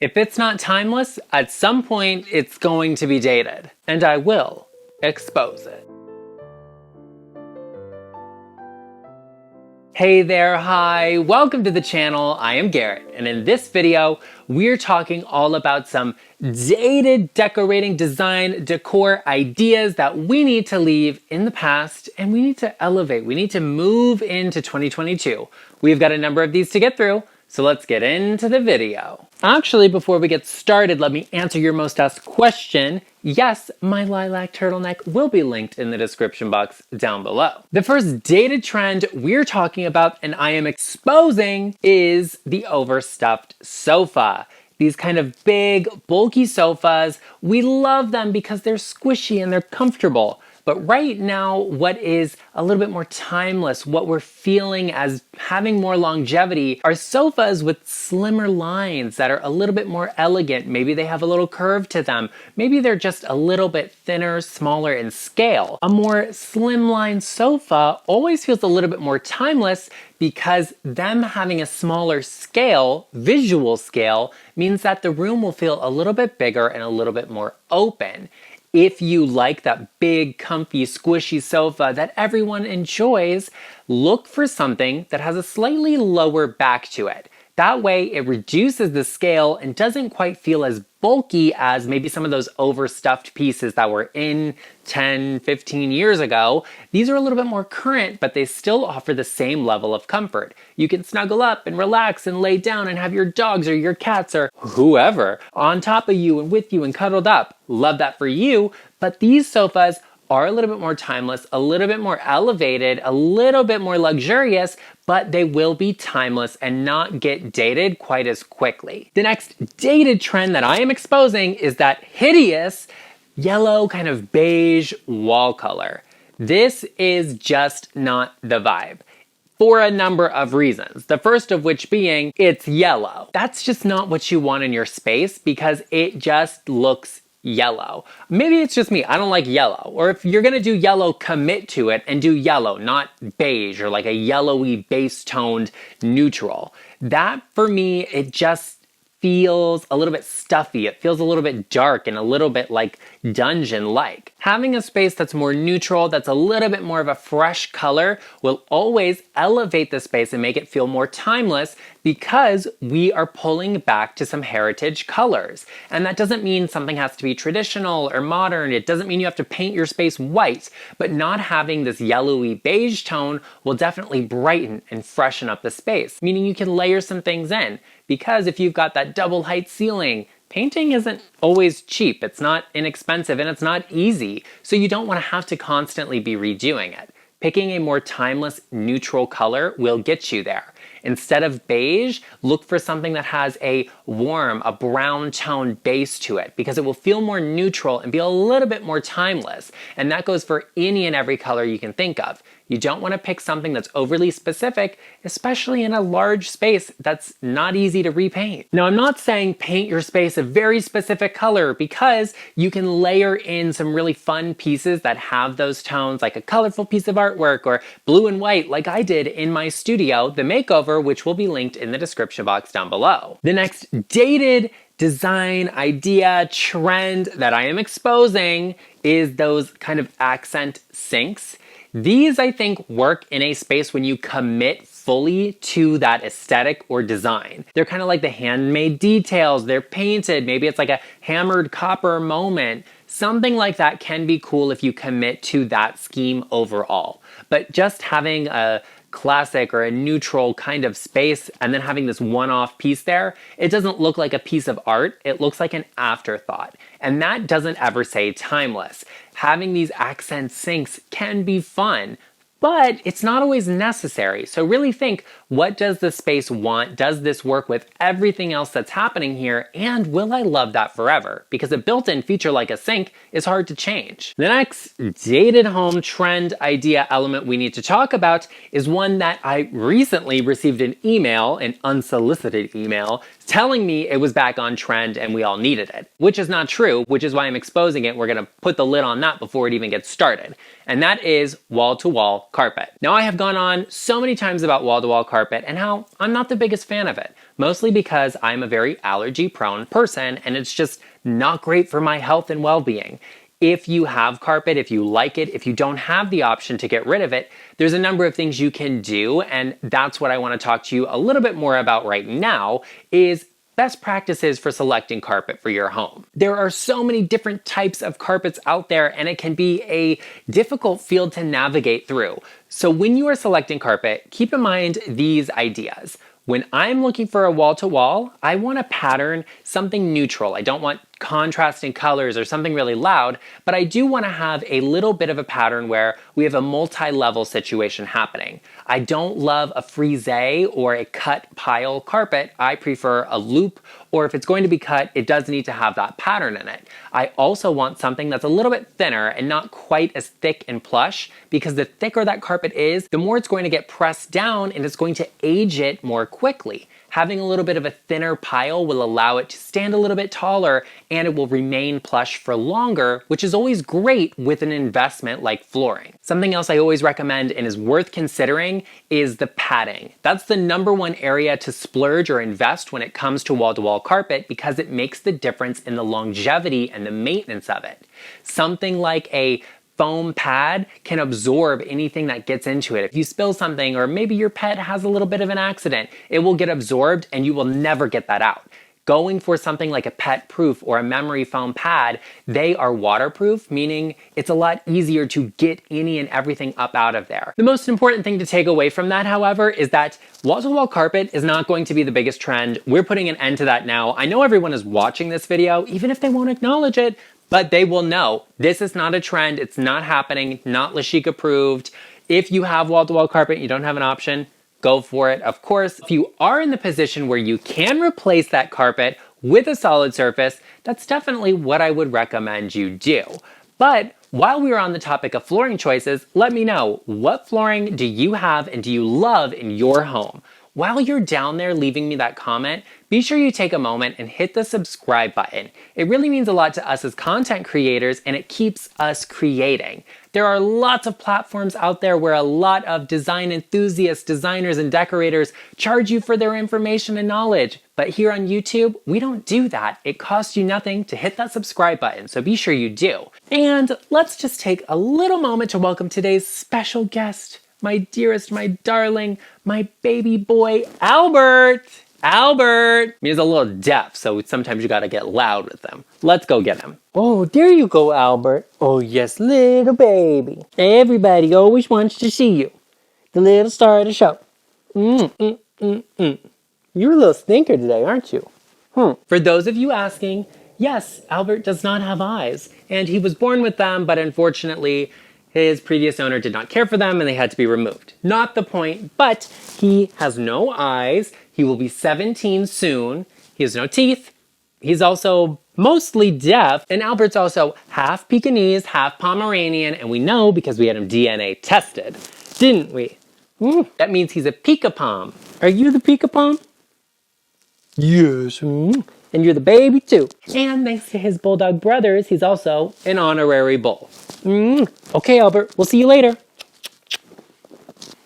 If it's not timeless, at some point it's going to be dated, and I will expose it. Hey there, hi, welcome to the channel. I am Garrett, and in this video, we're talking all about some dated decorating design decor ideas that we need to leave in the past and we need to elevate. We need to move into 2022. We've got a number of these to get through, so let's get into the video. Actually, before we get started, let me answer your most asked question. Yes, my lilac turtleneck will be linked in the description box down below. The first dated trend we're talking about and I am exposing is the overstuffed sofa. These kind of big, bulky sofas, we love them because they're squishy and they're comfortable. But right now, what is a little bit more timeless, what we're feeling as having more longevity, are sofas with slimmer lines that are a little bit more elegant. Maybe they have a little curve to them. Maybe they're just a little bit thinner, smaller in scale. A more slimline sofa always feels a little bit more timeless because them having a smaller scale, visual scale, means that the room will feel a little bit bigger and a little bit more open. If you like that big, comfy, squishy sofa that everyone enjoys, look for something that has a slightly lower back to it. That way it reduces the scale and doesn't quite feel as bulky as maybe some of those overstuffed pieces that were in 10, 15 years ago. These are a little bit more current, but they still offer the same level of comfort. You can snuggle up and relax and lay down and have your dogs or your cats or whoever on top of you and with you and cuddled up. Love that for you, but these sofas are a little bit more timeless, a little bit more elevated, a little bit more luxurious, but they will be timeless and not get dated quite as quickly. The next dated trend that I am exposing is that hideous yellow kind of beige wall color. This is just not the vibe for a number of reasons. The first of which being it's yellow. That's just not what you want in your space because it just looks yellow. Maybe it's just me, I don't like yellow. Or if you're gonna do yellow, commit to it and do yellow, not beige or like a yellowy base toned neutral. That for me, it just feels a little bit stuffy. It feels a little bit dark and a little bit like dungeon-like. Having a space that's more neutral, that's a little bit more of a fresh color, will always elevate the space and make it feel more timeless because we are pulling back to some heritage colors. And that doesn't mean something has to be traditional or modern. It doesn't mean you have to paint your space white, but not having this yellowy beige tone will definitely brighten and freshen up the space, meaning you can layer some things in. Because if you've got that double height ceiling, painting isn't always cheap, it's not inexpensive, and it's not easy, so you don't want to have to constantly be redoing it. Picking a more timeless, neutral color will get you there. Instead of beige, look for something that has a warm, a brown tone base to it because it will feel more neutral and be a little bit more timeless. And that goes for any and every color you can think of. You don't want to pick something that's overly specific, especially in a large space that's not easy to repaint. Now, I'm not saying paint your space a very specific color because you can layer in some really fun pieces that have those tones, like a colorful piece of artwork or blue and white like I did in my studio, the makeover, which will be linked in the description box down below. The next dated design idea trend that I am exposing is those kind of accent sinks. These, I think, work in a space when you commit fully to that aesthetic or design. They're kind of like the handmade details, they're painted, maybe it's like a hammered copper moment. Something like that can be cool if you commit to that scheme overall. But just having a classic or a neutral kind of space and then having this one-off piece there, it doesn't look like a piece of art, it looks like an afterthought. And that doesn't ever say timeless. Having these accent sinks can be fun, but it's not always necessary. So really think, what does the space want? Does this work with everything else that's happening here? And will I love that forever? Because a built-in feature like a sink is hard to change. The next dated home trend idea element we need to talk about is one that I recently received an email, an unsolicited email, telling me it was back on trend and we all needed it, which is not true, which is why I'm exposing it. We're gonna put the lid on that before it even gets started. And that is wall-to-wall carpet. Now, I have gone on so many times about wall-to-wall carpet and how I'm not the biggest fan of it, mostly because I'm a very allergy-prone person and it's just not great for my health and well-being. If you have carpet, if you like it, if you don't have the option to get rid of it, there's a number of things you can do, and that's what I want to talk to you a little bit more about right now, is best practices for selecting carpet for your home. There are so many different types of carpets out there, and it can be a difficult field to navigate through. So when you are selecting carpet, keep in mind these ideas. When I'm looking for a wall-to-wall, I want a pattern, something neutral. I don't want contrasting colors or something really loud, but I do want to have a little bit of a pattern where we have a multi-level situation happening. I don't love a frisé or a cut pile carpet. I prefer a loop, or if it's going to be cut, it does need to have that pattern in it. I also want something that's a little bit thinner and not quite as thick and plush, because the thicker that carpet is, the more it's going to get pressed down and it's going to age it more quickly. Having a little bit of a thinner pile will allow it to stand a little bit taller and it will remain plush for longer, which is always great with an investment like flooring. Something else I always recommend and is worth considering is the padding. That's the #1 area to splurge or invest when it comes to wall-to-wall carpet, because it makes the difference in the longevity and the maintenance of it. Something like a foam pad can absorb anything that gets into it. If you spill something, or maybe your pet has a little bit of an accident, it will get absorbed and you will never get that out. Going for something like a pet proof or a memory foam pad, they are waterproof, meaning it's a lot easier to get any and everything up out of there. The most important thing to take away from that, however, is that wall-to-wall carpet is not going to be the biggest trend. We're putting an end to that now. I know everyone is watching this video, even if they won't acknowledge it, but they will know this is not a trend. It's not happening, not LeChic approved. If you have wall-to-wall carpet and you don't have an option, go for it. Of course, if you are in the position where you can replace that carpet with a solid surface, that's definitely what I would recommend you do. But while we are on the topic of flooring choices, let me know, what flooring do you have and do you love in your home? While you're down there leaving me that comment, be sure you take a moment and hit the subscribe button. It really means a lot to us as content creators, and it keeps us creating. There are lots of platforms out there where a lot of design enthusiasts, designers, and decorators charge you for their information and knowledge. But here on YouTube, we don't do that. It costs you nothing to hit that subscribe button, so be sure you do. And let's just take a little moment to welcome today's special guest, my dearest, my darling, my baby boy, Albert. Albert! He's a little deaf, so sometimes you gotta get loud with him. Let's go get him. Oh, there you go, Albert. Oh, yes, little baby. Everybody always wants to see you. The little star of the show. You're a little stinker today, aren't you? For those of you asking, yes, Albert does not have eyes, and he was born with them, but unfortunately, his previous owner did not care for them and they had to be removed. Not the point, but he has no eyes. He will be 17 soon. He has no teeth. He's also mostly deaf. And Albert's also half Pekingese, half Pomeranian. And we know because we had him DNA tested, didn't we? That means he's a Peekapom. Are you the Peekapom? Yes. And you're the baby too. And thanks to his bulldog brothers, he's also an honorary bull. Okay, Albert, we'll see you later.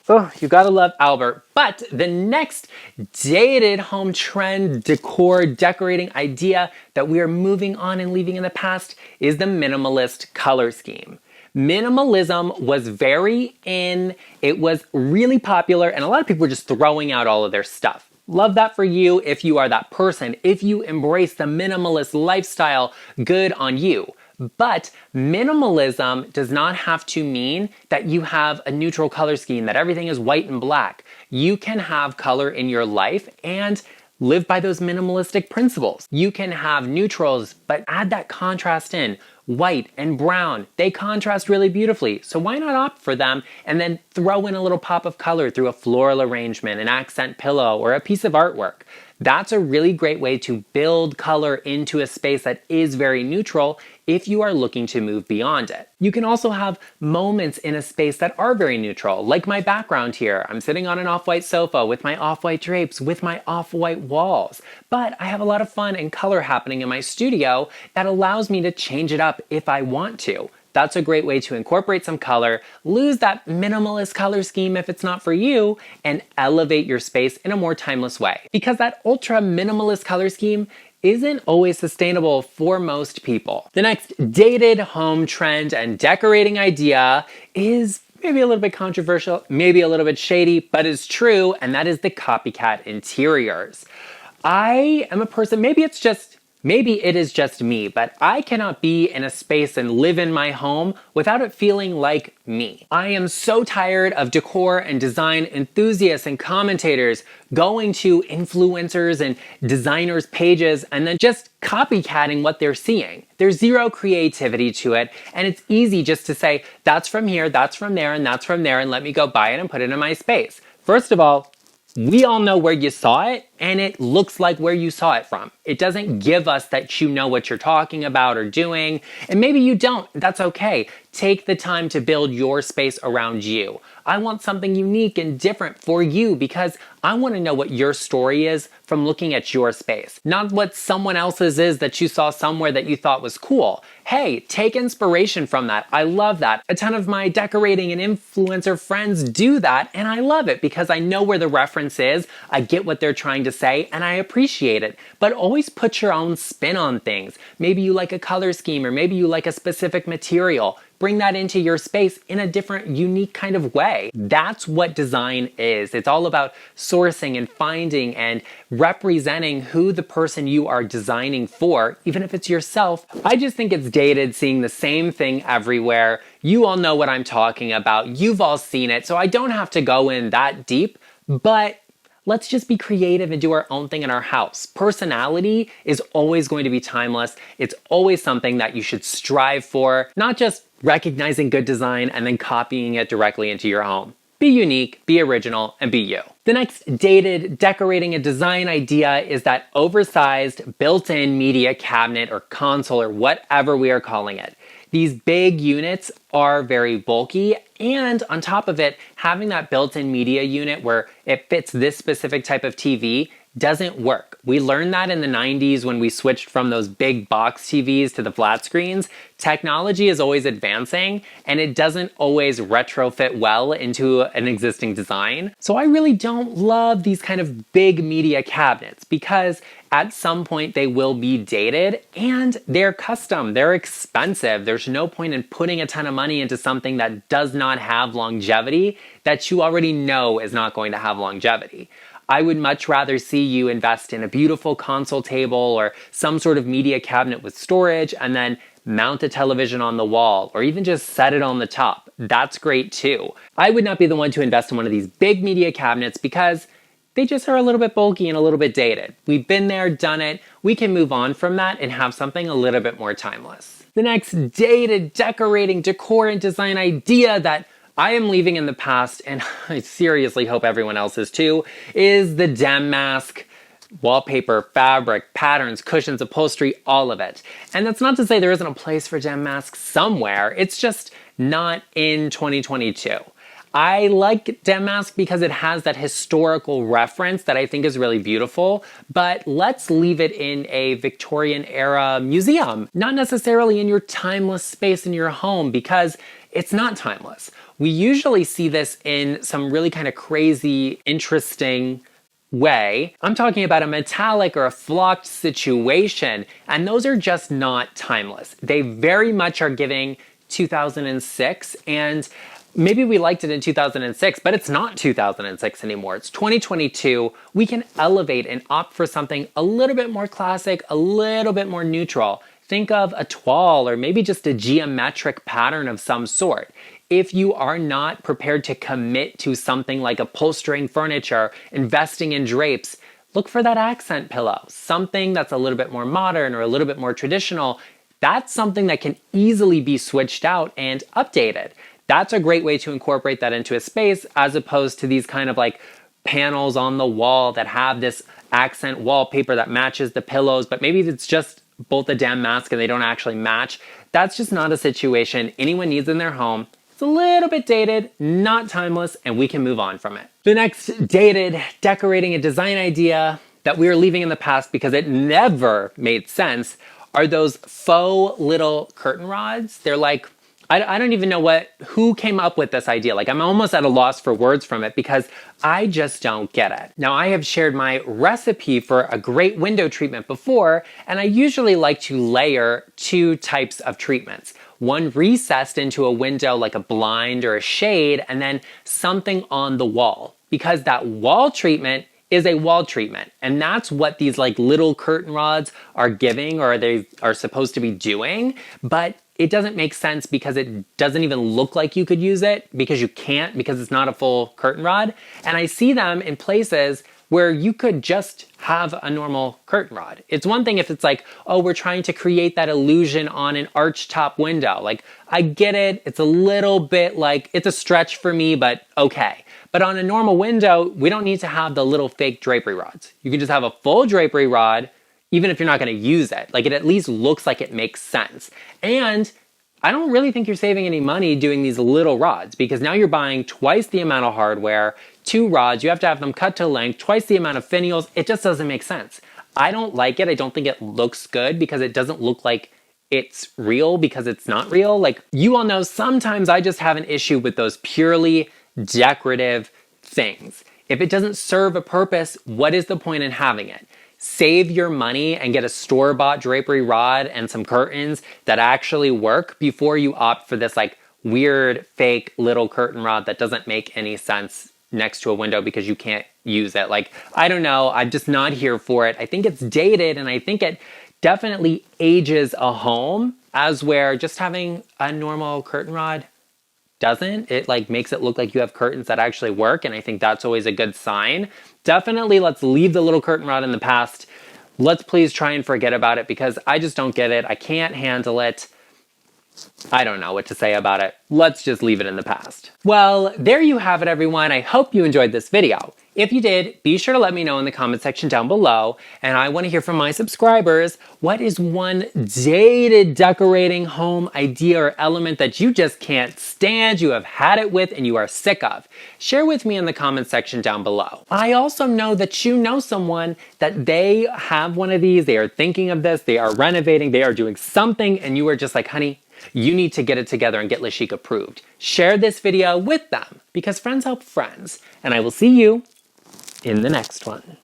Oh, you gotta love Albert. But the next dated home trend, decor, decorating idea that we are moving on and leaving in the past is the minimalist color scheme. Minimalism was very in, it was really popular, and a lot of people were just throwing out all of their stuff. Love that for you if you are that person. If you embrace the minimalist lifestyle, good on you. But minimalism does not have to mean that you have a neutral color scheme, that everything is white and black. You can have color in your life and live by those minimalistic principles. You can have neutrals, but add that contrast in. white and brown. They contrast really beautifully, so why not opt for them and then throw in a little pop of color through a floral arrangement, an accent pillow, or a piece of artwork. That's a really great way to build color into a space that is very neutral if you are looking to move beyond it. You can also have moments in a space that are very neutral, like my background here. I'm sitting on an off-white sofa with my off-white drapes, with my off-white walls. But I have a lot of fun and color happening in my studio that allows me to change it up if I want to. That's a great way to incorporate some color, lose that minimalist color scheme if it's not for you, and elevate your space in a more timeless way. Because that ultra minimalist color scheme isn't always sustainable for most people. The next dated home trend and decorating idea is maybe a little bit controversial, maybe a little bit shady, but is true, and that is the copycat interiors. I am a person, maybe it is just me, but I cannot be in a space and live in my home without it feeling like me. I am so tired of decor and design enthusiasts and commentators going to influencers and designers' pages and then just copycatting what they're seeing. There's zero creativity to it, and it's easy just to say, that's from here, that's from there, and that's from there, and let me go buy it and put it in my space. First of all, we all know where you saw it, and it looks like where you saw it from. It doesn't give us that you know what you're talking about or doing, and maybe you don't. That's okay. Take the time to build your space around you. I want something unique and different for you because I want to know what your story is from looking at your space, not what someone else's is that you saw somewhere that you thought was cool. Hey, take inspiration from that. I love that. A ton of my decorating and influencer friends do that, and I love it because I know where the reference is, I get what they're trying to say, and I appreciate it. But always put your own spin on things. Maybe you like a color scheme, or maybe you like a specific material. Bring that into your space in a different, unique kind of way. That's what design is. It's all about sourcing and finding and representing who the person you are designing for, even if it's yourself. I just think it's dated seeing the same thing everywhere. You all know what I'm talking about. You've all seen it, so I don't have to go in that deep, but let's just be creative and do our own thing in our house. Personality is always going to be timeless. It's always something that you should strive for, not just recognizing good design and then copying it directly into your home. Be unique, be original, and be you. The next dated decorating and design idea is that oversized built-in media cabinet or console or whatever we are calling it. These big units are very bulky, and on top of it, having that built-in media unit where it fits this specific type of TV doesn't work. We learned that in the 90s when we switched from those big box TVs to the flat screens. Technology is always advancing, and it doesn't always retrofit well into an existing design. So I really don't love these kind of big media cabinets because at some point they will be dated and they're custom, they're expensive. There's no point in putting a ton of money into something that does not have longevity that you already know is not going to have longevity. I would much rather see you invest in a beautiful console table or some sort of media cabinet with storage and then mount a television on the wall or even just set it on the top. That's great too. I would not be the one to invest in one of these big media cabinets because they just are a little bit bulky and a little bit dated. We've been there, done it. We can move on from that and have something a little bit more timeless. The next dated decorating, decor, and design idea that I am leaving in the past, and I seriously hope everyone else is too, is the Damask wallpaper, fabric, patterns, cushions, upholstery, all of it. And that's not to say there isn't a place for Damask somewhere, it's just not in 2022. I like Damask because it has that historical reference that I think is really beautiful, but let's leave it in a Victorian era museum, not necessarily in your timeless space in your home because it's not timeless. We usually see this in some really kind of crazy, interesting way. I'm talking about a metallic or a flocked situation, and those are just not timeless. They very much are giving 2006, and maybe we liked it in 2006, but it's not 2006 anymore. It's 2022. We can elevate and opt for something a little bit more classic, a little bit more neutral. Think of a toile or maybe just a geometric pattern of some sort. If you are not prepared to commit to something like upholstering furniture, investing in drapes, look for that accent pillow. Something that's a little bit more modern or a little bit more traditional. that's something that can easily be switched out and updated. That's a great way to incorporate that into a space, as opposed to these kind of like panels on the wall that have this accent wallpaper that matches the pillows, but maybe it's just both a damask and they don't actually match. That's just not a situation anyone needs in their home. It's a little bit dated, not timeless, and we can move on from it. The next dated decorating and design idea that we are leaving in the past because it never made sense are those faux little curtain rods. They're like, I don't even know who came up with this idea. Like, I'm almost at a loss for words from it because I just don't get it. Now, I have shared my recipe for a great window treatment before, and I usually like to layer two types of treatments. One recessed into a window like a blind or a shade, and then something on the wall. Because that wall treatment is a wall treatment. And that's what these like little curtain rods are giving, or they are supposed to be doing. But it doesn't make sense because it doesn't even look like you could use it, because you can't, because it's not a full curtain rod. And I see them in places where you could just have a normal curtain rod. It's one thing if it's like, oh, we're trying to create that illusion on an arch top window. Like, I get it. It's a little bit like, it's a stretch for me, but okay. But on a normal window, we don't need to have the little fake drapery rods. You can just have a full drapery rod, even if you're not gonna use it. Like, it at least looks like it makes sense. And I don't really think you're saving any money doing these little rods, because now you're buying twice the amount of hardware, 2 rods, you have to have them cut to length, twice the amount of finials. It just doesn't make sense. I don't like it. I don't think it looks good because it doesn't look like it's real, because it's not real. Like, you all know, sometimes I just have an issue with those purely decorative things. If it doesn't serve a purpose, what is the point in having it? Save your money and get a store-bought drapery rod and some curtains that actually work before you opt for this like weird fake little curtain rod that doesn't make any sense next to a window because you can't use it. Like, I don't know, I'm just not here for it. I think it's dated, and I think it definitely ages a home, as where just having a normal curtain rod doesn't. It like makes it look like you have curtains that actually work, and I think that's always a good sign. Definitely let's leave the little curtain rod in the past. Let's please try and forget about it, because I just don't get it. I can't handle it. I don't know what to say about it. Let's just leave it in the past. Well, there you have it, everyone. I hope you enjoyed this video. If you did, be sure to let me know in the comment section down below. And I want to hear from my subscribers, what is one dated decorating home idea or element that you just can't stand, you have had it with, and you are sick of? Share with me in the comment section down below. I also know that you know someone that they have one of these, they are thinking of this, they are renovating, they are doing something, and you are just like, honey, you need to get it together and get GarrettLeChic approved. Share this video with them, because friends help friends. And I will see you in the next one.